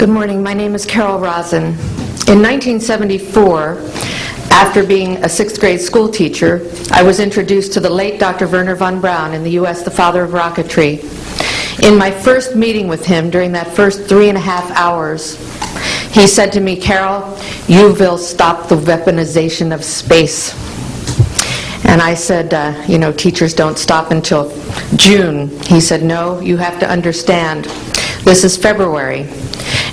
Good morning. My name is Carol ROSLIN. In 1974, after being a 6th grade school teacher, I was introduced to the late Dr. Wernher von Braun in the U.S., the father of rocketry. In my first meeting with him, during that first 3.5 hours, he said to me, "Carol, you will stop the weaponization of space." And I said, teachers don't stop until June. He said, "No, you have to understand. This is February,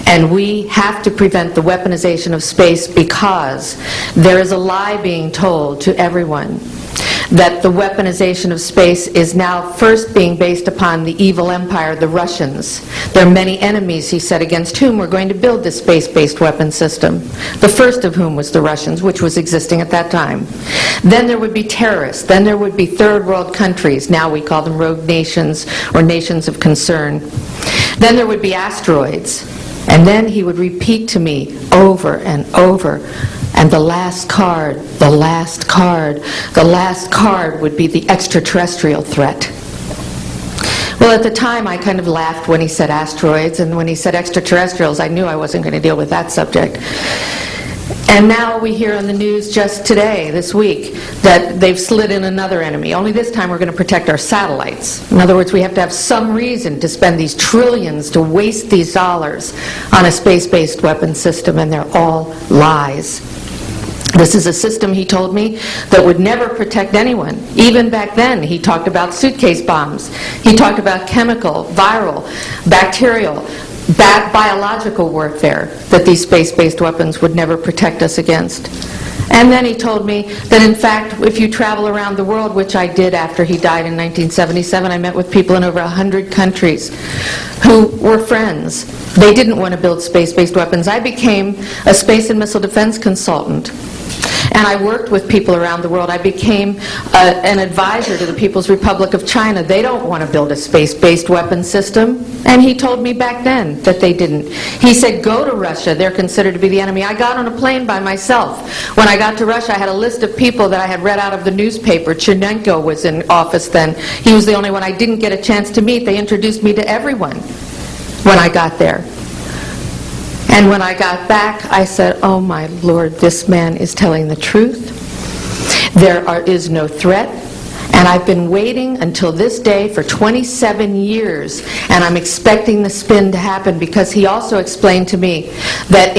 and we have to prevent the weaponization of space because there is a lie being told to everyone that the weaponization of space is now first being based upon the evil empire, the Russians. There are many enemies," he said, "against whom we're going to build this space-based weapon system, the first of whom was the Russians, which was existing at that time. Then there would be terrorists. Then there would be third world countries. Now we call them rogue nations or nations of concern. Then there would be asteroids." And then he would repeat to me over and over, "And the last card, the last card, the last card would be the extraterrestrial threat." Well, at the time, I kind of laughed when he said asteroids, and when he said extraterrestrials, I knew I wasn't going to deal with that subject. And now we hear on the news just today, this week, that they've slid in another enemy. Only this time we're going to protect our satellites. In other words, we have to have some reason to spend these trillions, to waste these dollars on a space-based weapon system, and they're all lies. This is a system, he told me, that would never protect anyone. Even back then, he talked about suitcase bombs. He talked about chemical, viral, bacterial, biological warfare, that these space-based weapons would never protect us against. And then he told me that, in fact, if you travel around the world, which I did after he died in 1977, I met with people in over 100 countries who were friends. They didn't want to build space-based weapons. I became a space and missile defense consultant. And I worked with people around the world. I became an advisor to the People's Republic of China. They don't want to build a space-based weapon system. And he told me back then that they didn't. He said, "Go to Russia. They're considered to be the enemy." I got on a plane by myself. When I got to Russia, I had a list of people that I had read out of the newspaper. Chernenko was in office then. He was the only one I didn't get a chance to meet. They introduced me to everyone when I got there. And when I got back, I said, "Oh my Lord, this man is telling the truth. There is no threat." And I've been waiting until this day for 27 years, and I'm expecting the spin to happen, because he also explained to me that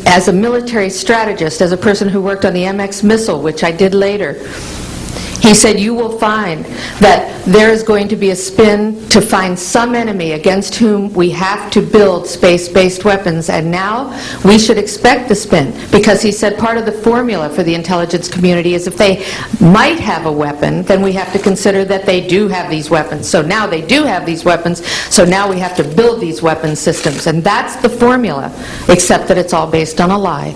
as a military strategist, as a person who worked on the MX missile, which I did later, he said, "You will find that there is going to be a spin to find some enemy against whom we have to build space-based weapons." And now we should expect the spin, because he said part of the formula for the intelligence community is if they might have a weapon, then we have to consider that they do have these weapons. So now they do have these weapons, so now we have to build these weapon systems. And that's the formula, except that it's all based on a lie.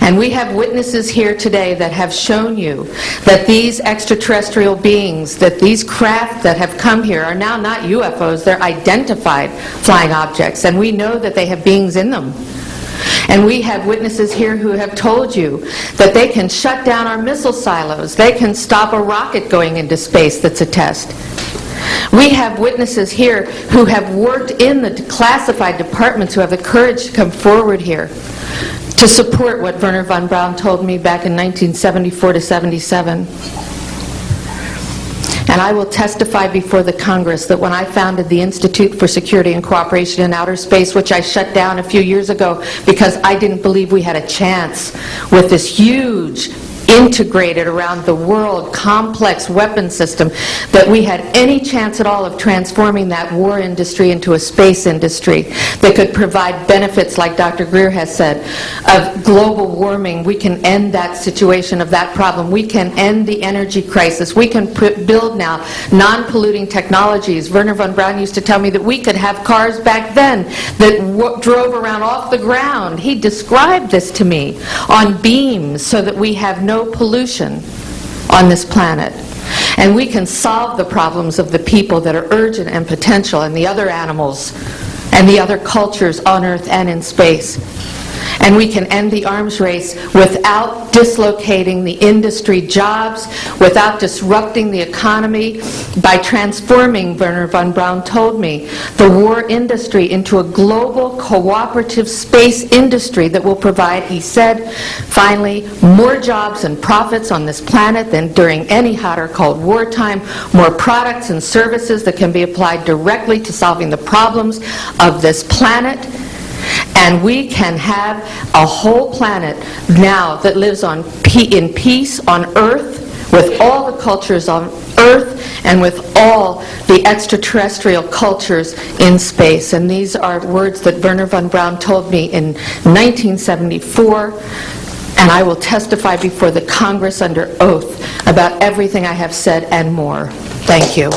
And we have witnesses here today that have shown you that these extraterrestrial beings, that these craft that have come here are now not UFOs, they're identified flying objects, and we know that they have beings in them. And we have witnesses here who have told you that they can shut down our missile silos, they can stop a rocket going into space that's a test. We have witnesses here who have worked in the classified departments, who have the courage to come forward here to support what Wernher von Braun told me back in 1974 to 77. And I will testify before the Congress that when I founded the Institute for Security and Cooperation in Outer Space, which I shut down a few years ago because I didn't believe we had a chance with this huge, integrated around the world, complex weapon system, that we had any chance at all of transforming that war industry into a space industry that could provide benefits, like Dr. Greer has said, of global warming. We can end that situation of that problem. We can end the energy crisis. We can build now non-polluting technologies. Wernher von Braun used to tell me that we could have cars back then that drove around off the ground. He described this to me on beams, so that we have no pollution on this planet. And we can solve the problems of the people that are urgent and potential, and the other animals and the other cultures on Earth and in space. And we can end the arms race without dislocating the industry jobs, without disrupting the economy, by transforming, Wernher von Braun told me, the war industry into a global cooperative space industry that will provide, he said, finally, more jobs and profits on this planet than during any hot or cold wartime, more products and services that can be applied directly to solving the problems of this planet. And we can have a whole planet now that lives in peace on Earth, with all the cultures on Earth and with all the extraterrestrial cultures in space. And these are words that Wernher von Braun told me in 1974, and I will testify before the Congress under oath about everything I have said and more. Thank you.